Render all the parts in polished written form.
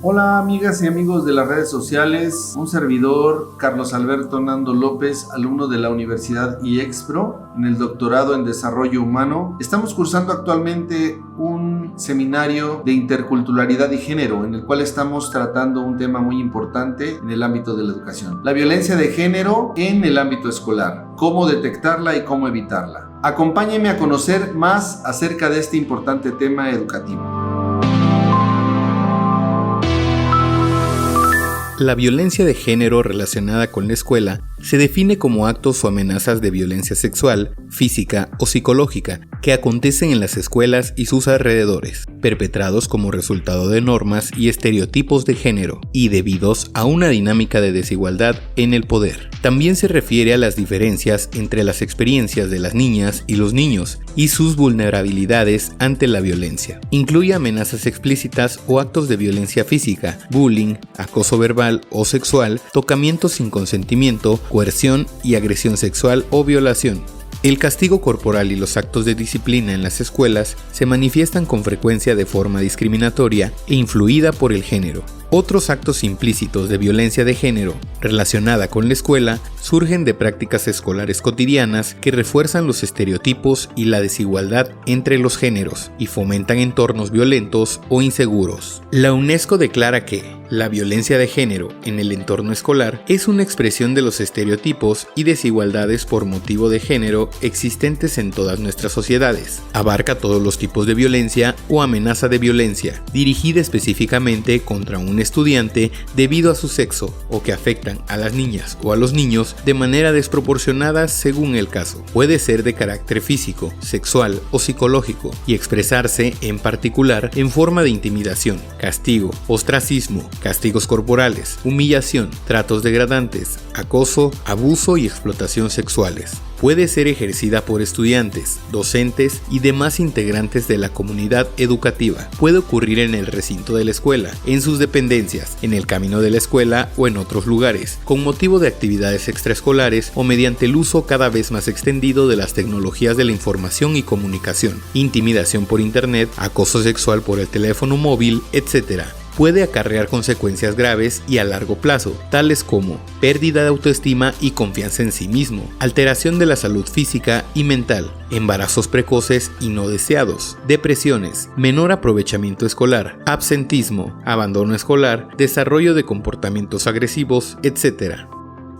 Hola amigas y amigos de las redes sociales, un servidor, Carlos Alberto Nando López, alumno de la Universidad IEXPRO, en el doctorado en Desarrollo Humano. Estamos cursando actualmente un seminario de interculturalidad y género, en el cual estamos tratando un tema muy importante en el ámbito de la educación: la violencia de género en el ámbito escolar, cómo detectarla y cómo evitarla. Acompáñenme a conocer más acerca de este importante tema educativo. La violencia de género relacionada con la escuela se define como actos o amenazas de violencia sexual, física o psicológica que acontecen en las escuelas y sus alrededores, perpetrados como resultado de normas y estereotipos de género y debidos a una dinámica de desigualdad en el poder. También se refiere a las diferencias entre las experiencias de las niñas y los niños y sus vulnerabilidades ante la violencia. Incluye amenazas explícitas o actos de violencia física, bullying, acoso verbal o sexual, tocamientos sin consentimiento, coerción y agresión sexual o violación. El castigo corporal y los actos de disciplina en las escuelas se manifiestan con frecuencia de forma discriminatoria e influida por el género. Otros actos implícitos de violencia de género relacionada con la escuela surgen de prácticas escolares cotidianas que refuerzan los estereotipos y la desigualdad entre los géneros y fomentan entornos violentos o inseguros. La UNESCO declara que la violencia de género en el entorno escolar es una expresión de los estereotipos y desigualdades por motivo de género existentes en todas nuestras sociedades. Abarca todos los tipos de violencia o amenaza de violencia, dirigida específicamente contra un estudiante debido a su sexo o que afectan a las niñas o a los niños de manera desproporcionada según el caso. Puede ser de carácter físico, sexual o psicológico y expresarse en particular en forma de intimidación, castigo, ostracismo, castigos corporales, humillación, tratos degradantes, acoso, abuso y explotación sexuales. Puede ser ejercida por estudiantes, docentes y demás integrantes de la comunidad educativa. Puede ocurrir en el recinto de la escuela, en sus dependencias, en el camino de la escuela o en otros lugares, con motivo de actividades extraescolares o mediante el uso cada vez más extendido de las tecnologías de la información y comunicación, intimidación por internet, acoso sexual por el teléfono móvil, etc. Puede acarrear consecuencias graves y a largo plazo, tales como pérdida de autoestima y confianza en sí mismo, alteración de la salud física y mental, embarazos precoces y no deseados, depresiones, menor aprovechamiento escolar, absentismo, abandono escolar, desarrollo de comportamientos agresivos, etc.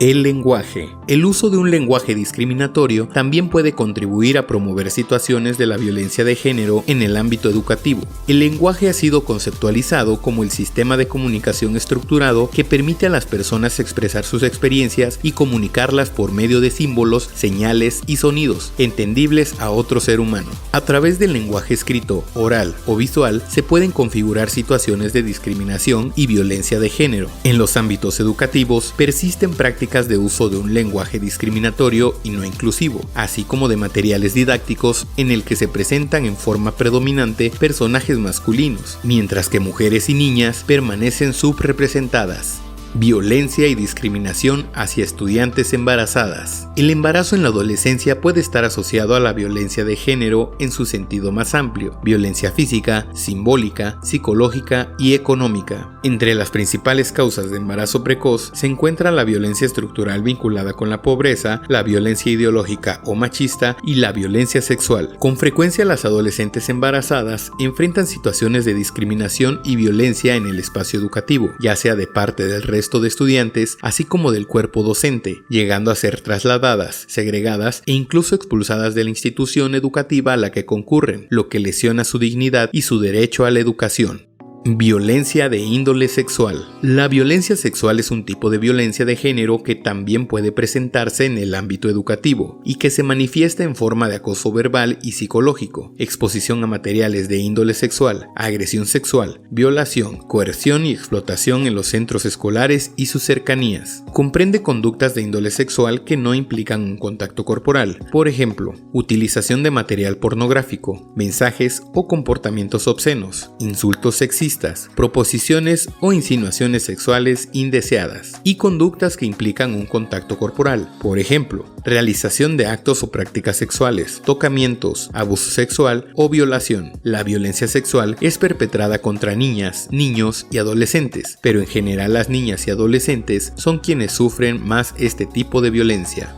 El lenguaje. El uso de un lenguaje discriminatorio también puede contribuir a promover situaciones de la violencia de género en el ámbito educativo. El lenguaje ha sido conceptualizado como el sistema de comunicación estructurado que permite a las personas expresar sus experiencias y comunicarlas por medio de símbolos, señales y sonidos entendibles a otro ser humano. A través del lenguaje escrito, oral o visual se pueden configurar situaciones de discriminación y violencia de género. En los ámbitos educativos persisten prácticas de uso de un lenguaje discriminatorio y no inclusivo, así como de materiales didácticos en el que se presentan en forma predominante personajes masculinos, mientras que mujeres y niñas permanecen subrepresentadas. Violencia y discriminación hacia estudiantes embarazadas. El embarazo en la adolescencia puede estar asociado a la violencia de género en su sentido más amplio: violencia física, simbólica, psicológica y económica. Entre las principales causas de embarazo precoz se encuentra la violencia estructural vinculada con la pobreza, la violencia ideológica o machista y la violencia sexual. Con frecuencia las adolescentes embarazadas enfrentan situaciones de discriminación y violencia en el espacio educativo, ya sea de parte del resto de estudiantes, así como del cuerpo docente, llegando a ser trasladadas, segregadas e incluso expulsadas de la institución educativa a la que concurren, lo que lesiona su dignidad y su derecho a la educación. Violencia de índole sexual. La violencia sexual es un tipo de violencia de género que también puede presentarse en el ámbito educativo y que se manifiesta en forma de acoso verbal y psicológico, exposición a materiales de índole sexual, agresión sexual, violación, coerción y explotación en los centros escolares y sus cercanías. Comprende conductas de índole sexual que no implican un contacto corporal, por ejemplo, utilización de material pornográfico, mensajes o comportamientos obscenos, insultos sexistas, machistas, proposiciones o insinuaciones sexuales indeseadas y conductas que implican un contacto corporal. Por ejemplo, realización de actos o prácticas sexuales, tocamientos, abuso sexual o violación. La violencia sexual es perpetrada contra niñas, niños y adolescentes, pero en general las niñas y adolescentes son quienes sufren más este tipo de violencia.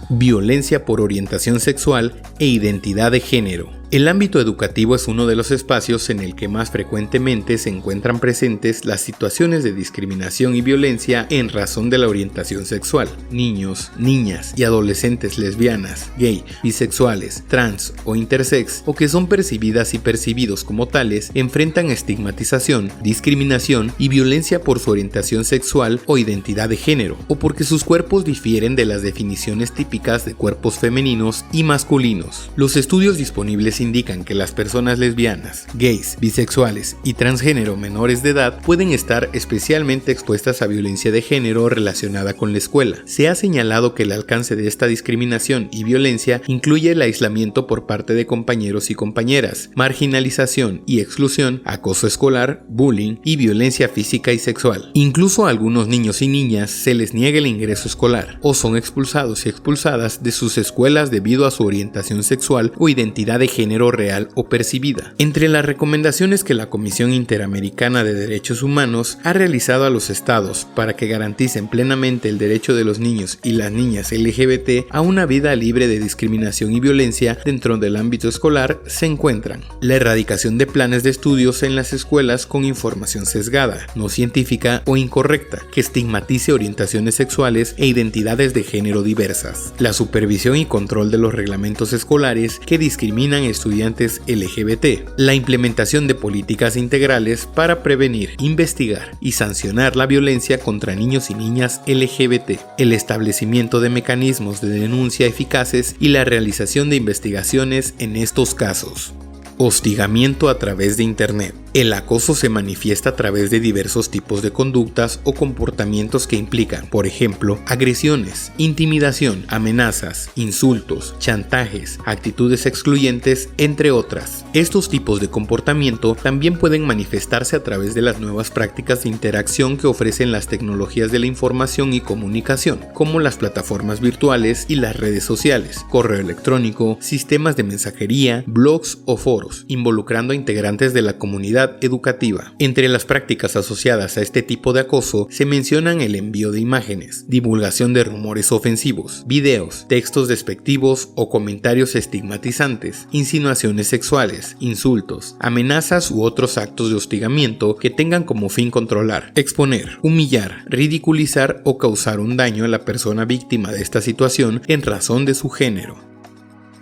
Violencia por orientación sexual e identidad de género. El ámbito educativo es uno de los espacios en el que más frecuentemente se encuentran presentes las situaciones de discriminación y violencia en razón de la orientación sexual. Niños, niñas y adolescentes lesbianas, gay, bisexuales, trans o intersex, o que son percibidas y percibidos como tales, enfrentan estigmatización, discriminación y violencia por su orientación sexual o identidad de género, o porque sus cuerpos difieren de las definiciones típicas de cuerpos femeninos y masculinos. Los estudios disponibles indican que las personas lesbianas, gays, bisexuales y transgénero menores de edad pueden estar especialmente expuestas a violencia de género relacionada con la escuela. Se ha señalado que el alcance de esta discriminación y violencia incluye el aislamiento por parte de compañeros y compañeras, marginalización y exclusión, acoso escolar, bullying y violencia física y sexual. Incluso a algunos niños y niñas se les niega el ingreso escolar o son expulsados y expulsadas de sus escuelas debido a su orientación sexual o identidad de género real o percibida. Entre las recomendaciones que la Comisión Interamericana de Derechos Humanos ha realizado a los estados para que garanticen plenamente el derecho de los niños y las niñas LGBT a una vida libre de discriminación y violencia dentro del ámbito escolar se encuentran la erradicación de planes de estudios en las escuelas con información sesgada, no científica o incorrecta, que estigmatice orientaciones sexuales e identidades de género diversas, la supervisión y control de los reglamentos escolares que discriminan estudiantes LGBT, la implementación de políticas integrales para prevenir, investigar y sancionar la violencia contra niños y niñas LGBT, el establecimiento de mecanismos de denuncia eficaces y la realización de investigaciones en estos casos. Hostigamiento a través de Internet. El acoso se manifiesta a través de diversos tipos de conductas o comportamientos que implican, por ejemplo, agresiones, intimidación, amenazas, insultos, chantajes, actitudes excluyentes, entre otras. Estos tipos de comportamiento también pueden manifestarse a través de las nuevas prácticas de interacción que ofrecen las tecnologías de la información y comunicación, como las plataformas virtuales y las redes sociales, correo electrónico, sistemas de mensajería, blogs o foros, involucrando a integrantes de la comunidad educativa. Entre las prácticas asociadas a este tipo de acoso se mencionan el envío de imágenes, divulgación de rumores ofensivos, videos, textos despectivos o comentarios estigmatizantes, insinuaciones sexuales, insultos, amenazas u otros actos de hostigamiento que tengan como fin controlar, exponer, humillar, ridiculizar o causar un daño a la persona víctima de esta situación en razón de su género.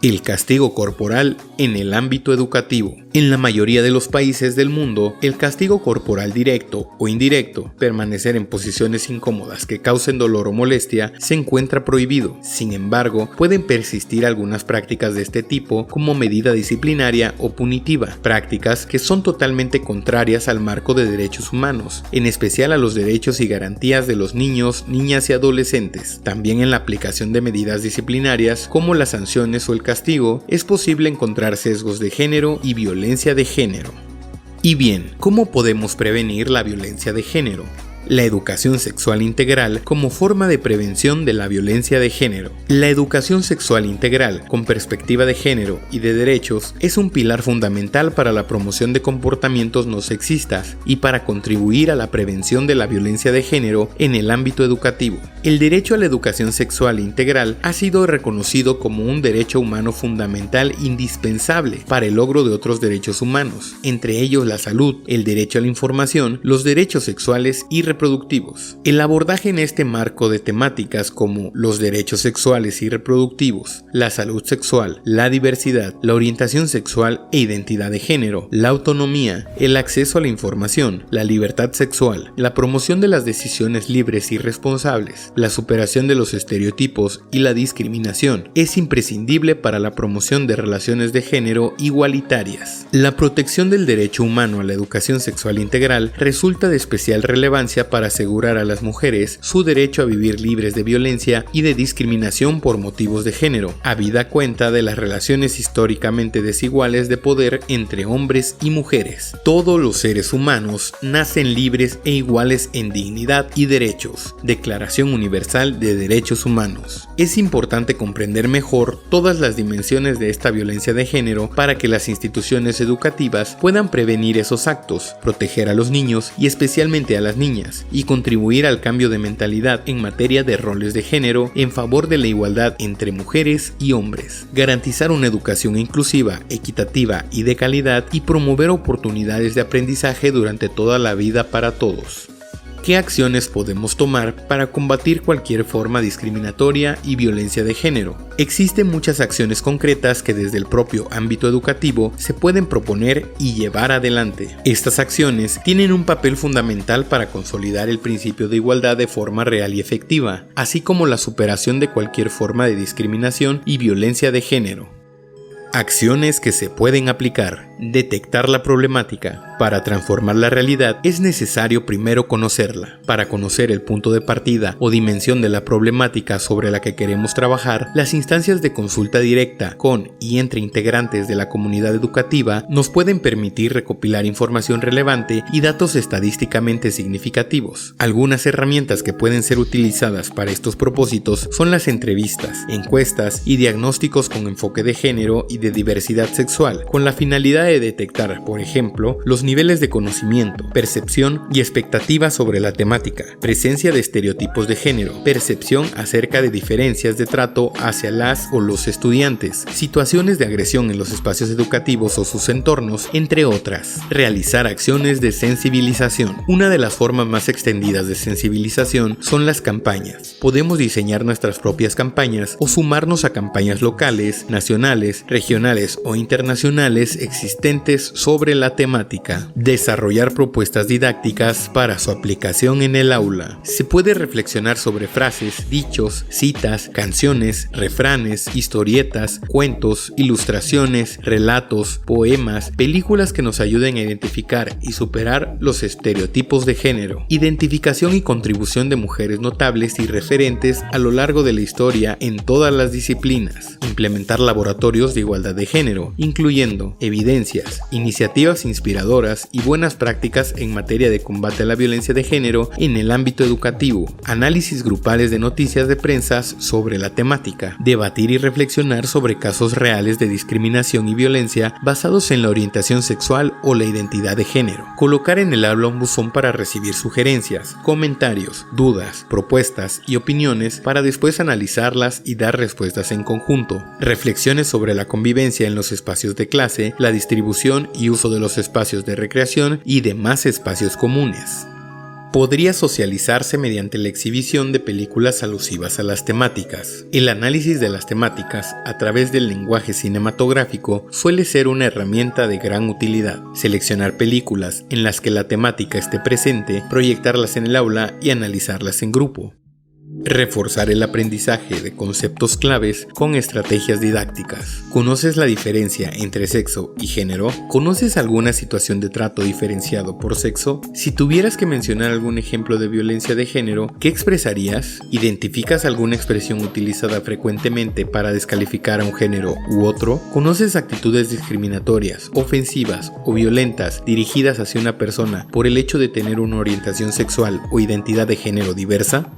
El castigo corporal en el ámbito educativo. En la mayoría de los países del mundo, el castigo corporal directo o indirecto, permanecer en posiciones incómodas que causen dolor o molestia, se encuentra prohibido. Sin embargo, pueden persistir algunas prácticas de este tipo como medida disciplinaria o punitiva, prácticas que son totalmente contrarias al marco de derechos humanos, en especial a los derechos y garantías de los niños, niñas y adolescentes. También en la aplicación de medidas disciplinarias como las sanciones o el castigo, es posible encontrar sesgos de género y violencia de género. Y bien, ¿cómo podemos prevenir la violencia de género? La educación sexual integral como forma de prevención de la violencia de género. La educación sexual integral con perspectiva de género y de derechos es un pilar fundamental para la promoción de comportamientos no sexistas y para contribuir a la prevención de la violencia de género en el ámbito educativo. El derecho a la educación sexual integral ha sido reconocido como un derecho humano fundamental indispensable para el logro de otros derechos humanos, entre ellos la salud, el derecho a la información, los derechos sexuales y reproductivos. El abordaje en este marco de temáticas como los derechos sexuales y reproductivos, la salud sexual, la diversidad, la orientación sexual e identidad de género, la autonomía, el acceso a la información, la libertad sexual, la promoción de las decisiones libres y responsables, la superación de los estereotipos y la discriminación es imprescindible para la promoción de relaciones de género igualitarias. La protección del derecho humano a la educación sexual integral resulta de especial relevancia violencia para asegurar a las mujeres su derecho a vivir libres de violencia y de discriminación por motivos de género, habida cuenta de las relaciones históricamente desiguales de poder entre hombres y mujeres. Todos los seres humanos nacen libres e iguales en dignidad y derechos. Declaración Universal de Derechos Humanos. Es importante comprender mejor todas las dimensiones de esta violencia de género para que las instituciones educativas puedan prevenir esos actos, proteger a los niños y especialmente a las niñas, y contribuir al cambio de mentalidad en materia de roles de género en favor de la igualdad entre mujeres y hombres. Garantizar una educación inclusiva, equitativa y de calidad y promover oportunidades de aprendizaje durante toda la vida para todos. ¿Qué acciones podemos tomar para combatir cualquier forma discriminatoria y violencia de género? Existen muchas acciones concretas que desde el propio ámbito educativo se pueden proponer y llevar adelante. Estas acciones tienen un papel fundamental para consolidar el principio de igualdad de forma real y efectiva, así como la superación de cualquier forma de discriminación y violencia de género. Acciones que se pueden aplicar. Detectar la problemática. Para transformar la realidad es necesario primero conocerla. Para conocer el punto de partida o dimensión de la problemática sobre la que queremos trabajar, las instancias de consulta directa con y entre integrantes de la comunidad educativa nos pueden permitir recopilar información relevante y datos estadísticamente significativos. Algunas herramientas que pueden ser utilizadas para estos propósitos son las entrevistas, encuestas y diagnósticos con enfoque de género y de diversidad sexual, con la finalidad de detectar, por ejemplo, los niveles de conocimiento, percepción y expectativas sobre la temática, presencia de estereotipos de género, percepción acerca de diferencias de trato hacia las o los estudiantes, situaciones de agresión en los espacios educativos o sus entornos, entre otras. Realizar acciones de sensibilización. Una de las formas más extendidas de sensibilización son las campañas. Podemos diseñar nuestras propias campañas o sumarnos a campañas locales, nacionales, regionales o internacionales existentes sobre la temática. Desarrollar propuestas didácticas para su aplicación en el aula. Se puede reflexionar sobre frases, dichos, citas, canciones, refranes, historietas, cuentos, ilustraciones, relatos, poemas, películas que nos ayuden a identificar y superar los estereotipos de género. Identificación y contribución de mujeres notables y referentes a lo largo de la historia en todas las disciplinas. Implementar laboratorios de igualdad de género, incluyendo evidencias, iniciativas inspiradoras y buenas prácticas en materia de combate a la violencia de género en el ámbito educativo, análisis grupales de noticias de prensa sobre la temática, debatir y reflexionar sobre casos reales de discriminación y violencia basados en la orientación sexual o la identidad de género, colocar en el aula un buzón para recibir sugerencias, comentarios, dudas, propuestas y opiniones para después analizarlas y dar respuestas en conjunto, reflexiones sobre la convivencia en los espacios de clase, la distribución y uso de los espacios de recreación y demás espacios comunes. Podría socializarse mediante la exhibición de películas alusivas a las temáticas. El análisis de las temáticas a través del lenguaje cinematográfico suele ser una herramienta de gran utilidad. Seleccionar películas en las que la temática esté presente, proyectarlas en el aula y analizarlas en grupo. Reforzar el aprendizaje de conceptos claves con estrategias didácticas. ¿Conoces la diferencia entre sexo y género? ¿Conoces alguna situación de trato diferenciado por sexo? Si tuvieras que mencionar algún ejemplo de violencia de género, ¿qué expresarías? ¿Identificas alguna expresión utilizada frecuentemente para descalificar a un género u otro? ¿Conoces actitudes discriminatorias, ofensivas o violentas dirigidas hacia una persona por el hecho de tener una orientación sexual o identidad de género diversa?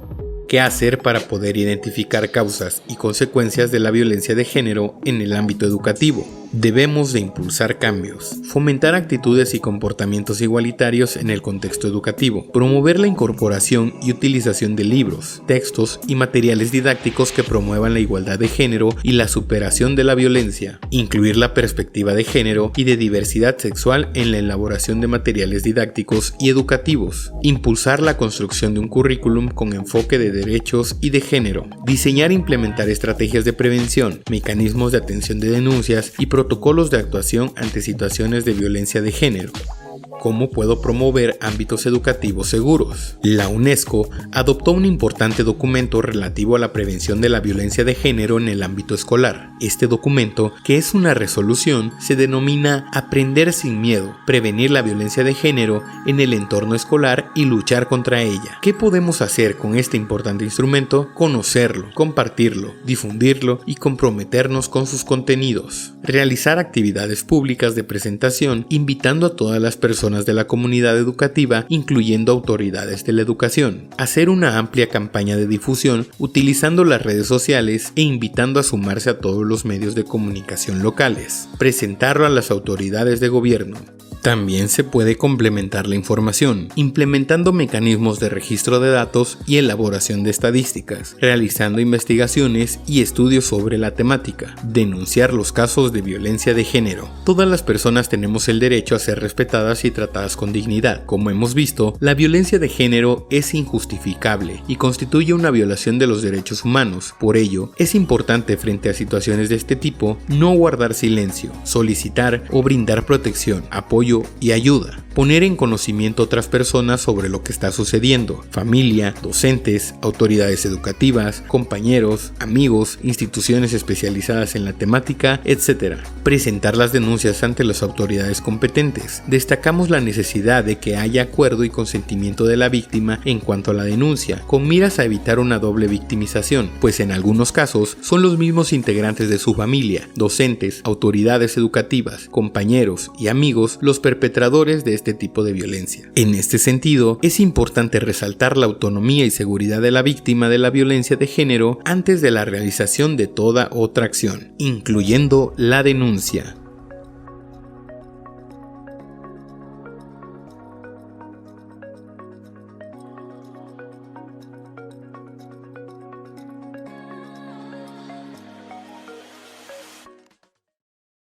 ¿Qué hacer para poder identificar causas y consecuencias de la violencia de género en el ámbito educativo? Debemos de impulsar cambios, fomentar actitudes y comportamientos igualitarios en el contexto educativo, promover la incorporación y utilización de libros, textos y materiales didácticos que promuevan la igualdad de género y la superación de la violencia, incluir la perspectiva de género y de diversidad sexual en la elaboración de materiales didácticos y educativos, impulsar la construcción de un currículum con enfoque de derechos y de género, diseñar e implementar estrategias de prevención, mecanismos de atención de denuncias y protocolos de actuación ante situaciones de violencia de género. ¿Cómo puedo promover ámbitos educativos seguros? La UNESCO adoptó un importante documento relativo a la prevención de la violencia de género en el ámbito escolar. Este documento, que es una resolución, se denomina Aprender sin miedo, prevenir la violencia de género en el entorno escolar y luchar contra ella. ¿Qué podemos hacer con este importante instrumento? Conocerlo, compartirlo, difundirlo y comprometernos con sus contenidos. Realizar actividades públicas de presentación invitando a todas las personas de la comunidad educativa, incluyendo autoridades de la educación. Hacer una amplia campaña de difusión utilizando las redes sociales e invitando a sumarse a todos los medios de comunicación locales. Presentarlo a las autoridades de gobierno. También se puede complementar la información, implementando mecanismos de registro de datos y elaboración de estadísticas, realizando investigaciones y estudios sobre la temática, denunciar los casos de violencia de género. Todas las personas tenemos el derecho a ser respetadas y tratadas con dignidad. Como hemos visto, la violencia de género es injustificable y constituye una violación de los derechos humanos. Por ello, es importante frente a situaciones de este tipo no guardar silencio, solicitar o brindar protección, apoyo y ayuda. Poner en conocimiento a otras personas sobre lo que está sucediendo, familia, docentes, autoridades educativas, compañeros, amigos, instituciones especializadas en la temática, etc. Presentar las denuncias ante las autoridades competentes. Destacamos la necesidad de que haya acuerdo y consentimiento de la víctima en cuanto a la denuncia, con miras a evitar una doble victimización, pues en algunos casos son los mismos integrantes de su familia, docentes, autoridades educativas, compañeros y amigos los perpetradores de este tipo de violencia. En este sentido, es importante resaltar la autonomía y seguridad de la víctima de la violencia de género antes de la realización de toda otra acción, incluyendo la denuncia.